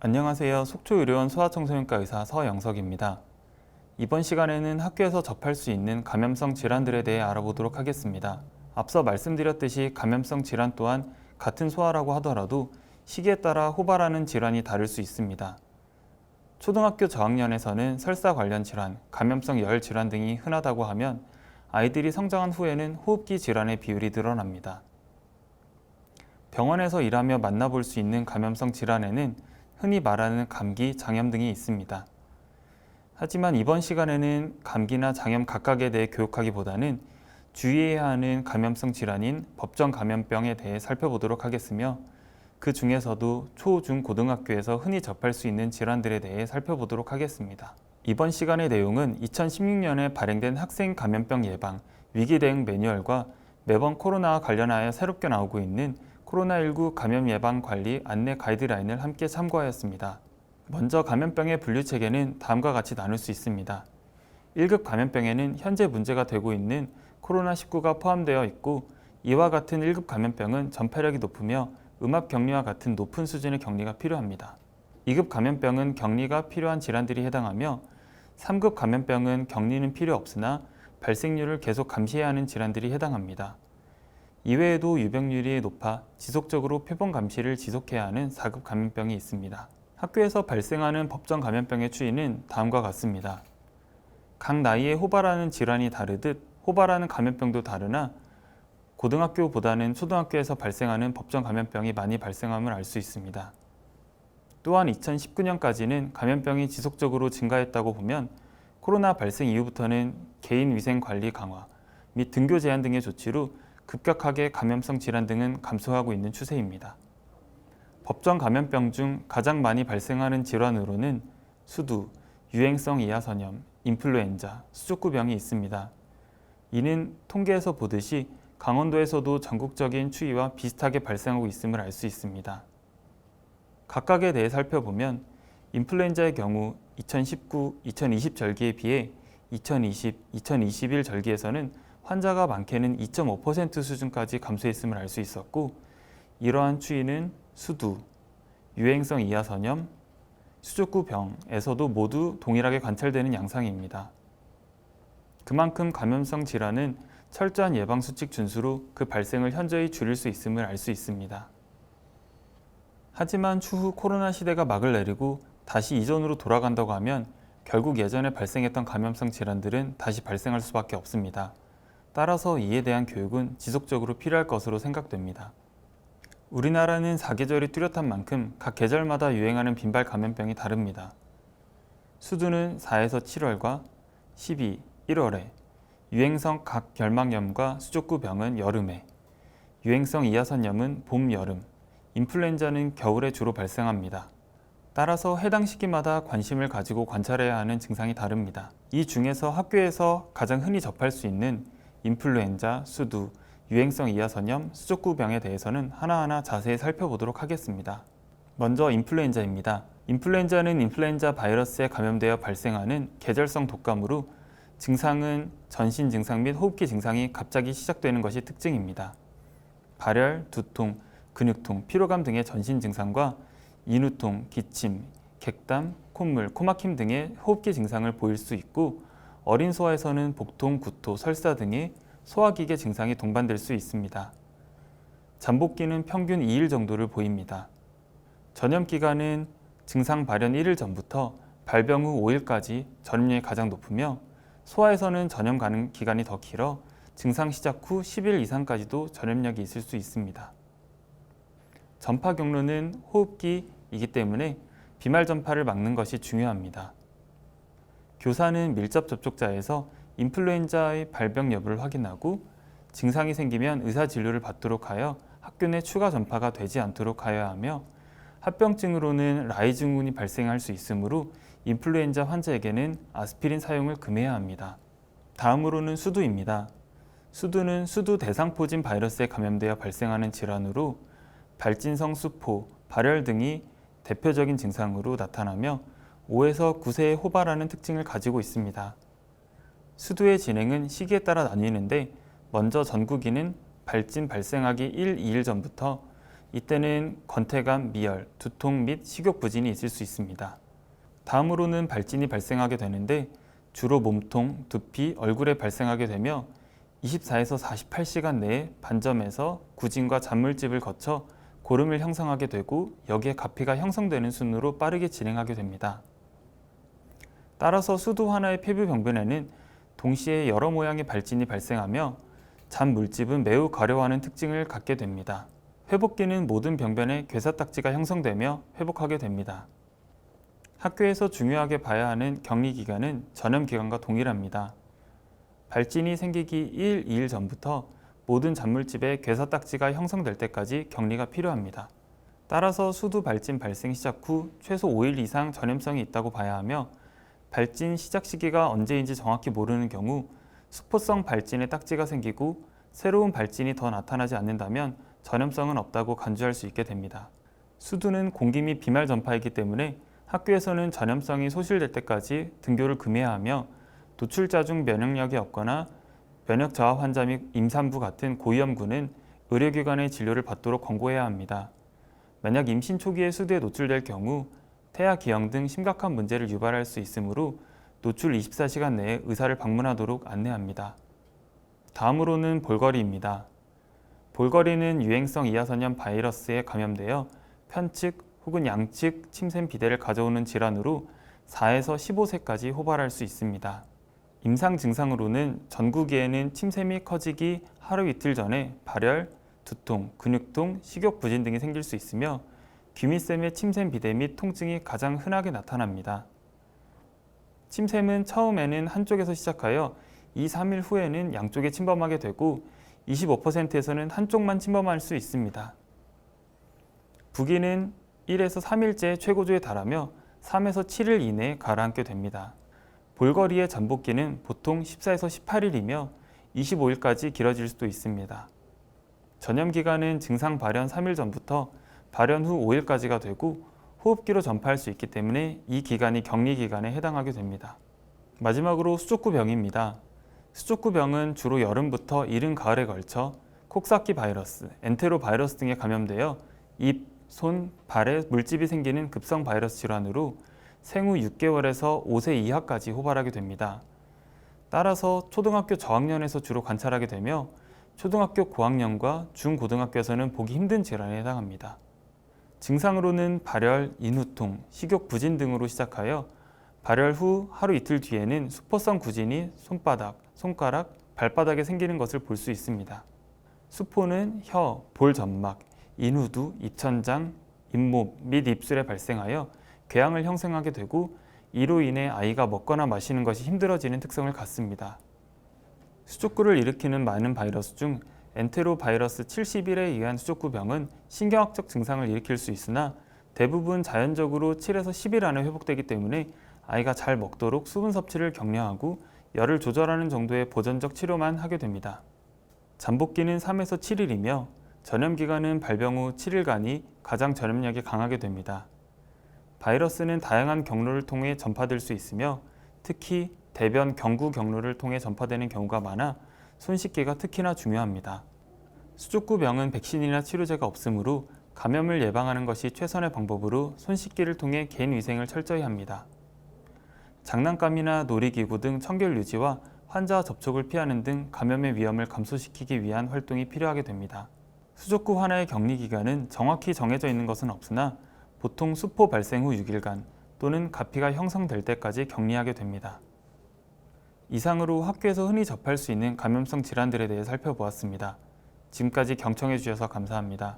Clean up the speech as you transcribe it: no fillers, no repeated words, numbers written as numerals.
안녕하세요. 속초의료원 소아청소년과 의사 서영석입니다. 이번 시간에는 학교에서 접할 수 있는 감염성 질환들에 대해 알아보도록 하겠습니다. 앞서 말씀드렸듯이 감염성 질환 또한 같은 소아라고 하더라도 시기에 따라 호발하는 질환이 다를 수 있습니다. 초등학교 저학년에서는 설사 관련 질환, 감염성 열 질환 등이 흔하다고 하면 아이들이 성장한 후에는 호흡기 질환의 비율이 늘어납니다. 병원에서 일하며 만나볼 수 있는 감염성 질환에는 흔히 말하는 감기, 장염 등이 있습니다. 하지만 이번 시간에는 감기나 장염 각각에 대해 교육하기보다는 주의해야 하는 감염성 질환인 법정 감염병에 대해 살펴보도록 하겠으며 그 중에서도 초, 중, 고등학교에서 흔히 접할 수 있는 질환들에 대해 살펴보도록 하겠습니다. 이번 시간의 내용은 2016년에 발행된 학생 감염병 예방, 위기 대응 매뉴얼과 매번 코로나와 관련하여 새롭게 나오고 있는 코로나19 감염 예방 관리 안내 가이드라인을 함께 참고하였습니다. 먼저 감염병의 분류 체계는 다음과 같이 나눌 수 있습니다. 1급 감염병에는 현재 문제가 되고 있는 코로나19가 포함되어 있고 이와 같은 1급 감염병은 전파력이 높으며 음압 격리와 같은 높은 수준의 격리가 필요합니다. 2급 감염병은 격리가 필요한 질환들이 해당하며 3급 감염병은 격리는 필요 없으나 발생률을 계속 감시해야 하는 질환들이 해당합니다. 이외에도 유병률이 높아 지속적으로 표본 감시를 지속해야 하는 4급 감염병이 있습니다. 학교에서 발생하는 법정 감염병의 추이는 다음과 같습니다. 각 나이에 호발하는 질환이 다르듯 호발하는 감염병도 다르나 고등학교보다는 초등학교에서 발생하는 법정 감염병이 많이 발생함을 알 수 있습니다. 또한 2019년까지는 감염병이 지속적으로 증가했다고 보면 코로나 발생 이후부터는 개인위생관리 강화 및 등교 제한 등의 조치로 급격하게 감염성 질환 등은 감소하고 있는 추세입니다. 법정 감염병 중 가장 많이 발생하는 질환으로는 수두, 유행성 이하선염, 인플루엔자, 수족구병이 있습니다. 이는 통계에서 보듯이 강원도에서도 전국적인 추이와 비슷하게 발생하고 있음을 알 수 있습니다. 각각에 대해 살펴보면 인플루엔자의 경우 2019, 2020 절기에 비해 2020, 2021 절기에서는 환자가 많게는 2.5% 수준까지 감소했음을 알 수 있었고 이러한 추이는 수두, 유행성 이하선염, 수족구병에서도 모두 동일하게 관찰되는 양상입니다. 그만큼 감염성 질환은 철저한 예방수칙 준수로 그 발생을 현저히 줄일 수 있음을 알 수 있습니다. 하지만 추후 코로나 시대가 막을 내리고 다시 이전으로 돌아간다고 하면 결국 예전에 발생했던 감염성 질환들은 다시 발생할 수밖에 없습니다. 따라서 이에 대한 교육은 지속적으로 필요할 것으로 생각됩니다. 우리나라는 사계절이 뚜렷한 만큼 각 계절마다 유행하는 빈발 감염병이 다릅니다. 수두는 4에서 7월과 12, 1월에, 유행성 각결막염과 수족구병은 여름에, 유행성 이하선염은 봄, 여름, 인플루엔자는 겨울에 주로 발생합니다. 따라서 해당 시기마다 관심을 가지고 관찰해야 하는 증상이 다릅니다. 이 중에서 학교에서 가장 흔히 접할 수 있는 인플루엔자, 수두, 유행성 이하선염, 수족구병에 대해서는 하나하나 자세히 살펴보도록 하겠습니다. 먼저 인플루엔자입니다. 인플루엔자는 인플루엔자 바이러스에 감염되어 발생하는 계절성 독감으로 증상은 전신 증상 및 호흡기 증상이 갑자기 시작되는 것이 특징입니다. 발열, 두통, 근육통, 피로감 등의 전신 증상과 인후통, 기침, 객담, 콧물, 코막힘 등의 호흡기 증상을 보일 수 있고 어린 소아에서는 복통, 구토, 설사 등의 소화기계 증상이 동반될 수 있습니다. 잠복기는 평균 2일 정도를 보입니다. 전염기간은 증상 발현 1일 전부터 발병 후 5일까지 전염력이 가장 높으며 소아에서는 전염 가능 기간이 더 길어 증상 시작 후 10일 이상까지도 전염력이 있을 수 있습니다. 전파 경로는 호흡기이기 때문에 비말 전파를 막는 것이 중요합니다. 교사는 밀접 접촉자에서 인플루엔자의 발병 여부를 확인하고 증상이 생기면 의사 진료를 받도록 하여 학교 내 추가 전파가 되지 않도록 하여야 하며 합병증으로는 라이 증후군이 발생할 수 있으므로 인플루엔자 환자에게는 아스피린 사용을 금해야 합니다. 다음으로는 수두입니다. 수두는 수두 대상포진 바이러스에 감염되어 발생하는 질환으로 발진성 수포, 발열 등이 대표적인 증상으로 나타나며 5에서 9세에 호발하는 특징을 가지고 있습니다. 수두의 진행은 시기에 따라 나뉘는데 먼저 전구기는 발진 발생하기 1, 2일 전부터 이때는 권태감, 미열, 두통 및 식욕 부진이 있을 수 있습니다. 다음으로는 발진이 발생하게 되는데 주로 몸통, 두피, 얼굴에 발생하게 되며 24에서 48시간 내에 반점에서 구진과 잔물집을 거쳐 고름을 형성하게 되고 여기에 가피가 형성되는 순으로 빠르게 진행하게 됩니다. 따라서 수두 하나의 폐부 병변에는 동시에 여러 모양의 발진이 발생하며 잔물집은 매우 가려워하는 특징을 갖게 됩니다. 회복기는 모든 병변에 괴사딱지가 형성되며 회복하게 됩니다. 학교에서 중요하게 봐야 하는 격리기간은 전염기간과 동일합니다. 발진이 생기기 1, 2일 전부터 모든 잔물집에 괴사딱지가 형성될 때까지 격리가 필요합니다. 따라서 수두 발진 발생 시작 후 최소 5일 이상 전염성이 있다고 봐야 하며 발진 시작 시기가 언제인지 정확히 모르는 경우 수포성 발진의 딱지가 생기고 새로운 발진이 더 나타나지 않는다면 전염성은 없다고 간주할 수 있게 됩니다. 수두는 공기 및 비말 전파이기 때문에 학교에서는 전염성이 소실될 때까지 등교를 금해야 하며 노출자 중 면역력이 없거나 면역 저하 환자 및 임산부 같은 고위험군은 의료기관의 진료를 받도록 권고해야 합니다. 만약 임신 초기에 수두에 노출될 경우 태아 기형 등 심각한 문제를 유발할 수 있으므로 노출 24시간 내에 의사를 방문하도록 안내합니다. 다음으로는 볼거리입니다. 볼거리는 유행성 이하선염 바이러스에 감염되어 편측 혹은 양측 침샘 비대를 가져오는 질환으로 4에서 15세까지 호발할 수 있습니다. 임상 증상으로는 전구기에는 침샘이 커지기 하루 이틀 전에 발열, 두통, 근육통, 식욕 부진 등이 생길 수 있으며 귀밑샘의 침샘 비대 및 통증이 가장 흔하게 나타납니다. 침샘은 처음에는 한쪽에서 시작하여 2, 3일 후에는 양쪽에 침범하게 되고 25%에서는 한쪽만 침범할 수 있습니다. 부기는 1에서 3일째 최고조에 달하며 3에서 7일 이내에 가라앉게 됩니다. 볼거리의 잠복기는 보통 14에서 18일이며 25일까지 길어질 수도 있습니다. 전염기간은 증상 발현 3일 전부터 발현 후 5일까지가 되고 호흡기로 전파할 수 있기 때문에 이 기간이 격리기간에 해당하게 됩니다. 마지막으로 수족구병입니다. 수족구병은 주로 여름부터 이른 가을에 걸쳐 콕사키 바이러스, 엔테로 바이러스 등에 감염되어 입, 손, 발에 물집이 생기는 급성 바이러스 질환으로 생후 6개월에서 5세 이하까지 호발하게 됩니다. 따라서 초등학교 저학년에서 주로 관찰하게 되며 초등학교 고학년과 중고등학교에서는 보기 힘든 질환에 해당합니다. 증상으로는 발열, 인후통, 식욕 부진 등으로 시작하여 발열 후 하루 이틀 뒤에는 수포성 구진이 손바닥, 손가락, 발바닥에 생기는 것을 볼 수 있습니다. 수포는 혀, 볼 점막, 인후두, 입천장, 잇몸 및 입술에 발생하여 궤양을 형성하게 되고 이로 인해 아이가 먹거나 마시는 것이 힘들어지는 특성을 갖습니다. 수족구를 일으키는 많은 바이러스 중 엔테로 바이러스 71에 의한 수족구병은 신경학적 증상을 일으킬 수 있으나 대부분 자연적으로 7에서 10일 안에 회복되기 때문에 아이가 잘 먹도록 수분 섭취를 격려하고 열을 조절하는 정도의 보전적 치료만 하게 됩니다. 잠복기는 3에서 7일이며 전염기간은 발병 후 7일간이 가장 전염력이 강하게 됩니다. 바이러스는 다양한 경로를 통해 전파될 수 있으며 특히 대변 경구 경로를 통해 전파되는 경우가 많아 손 씻기가 특히나 중요합니다. 수족구병은 백신이나 치료제가 없으므로 감염을 예방하는 것이 최선의 방법으로 손 씻기를 통해 개인 위생을 철저히 합니다. 장난감이나 놀이기구 등 청결 유지와 환자와 접촉을 피하는 등 감염의 위험을 감소시키기 위한 활동이 필요하게 됩니다. 수족구 하나의 격리 기간은 정확히 정해져 있는 것은 없으나 보통 수포 발생 후 6일간 또는 가피가 형성될 때까지 격리하게 됩니다. 이상으로 학교에서 흔히 접할 수 있는 감염성 질환들에 대해 살펴보았습니다. 지금까지 경청해 주셔서 감사합니다.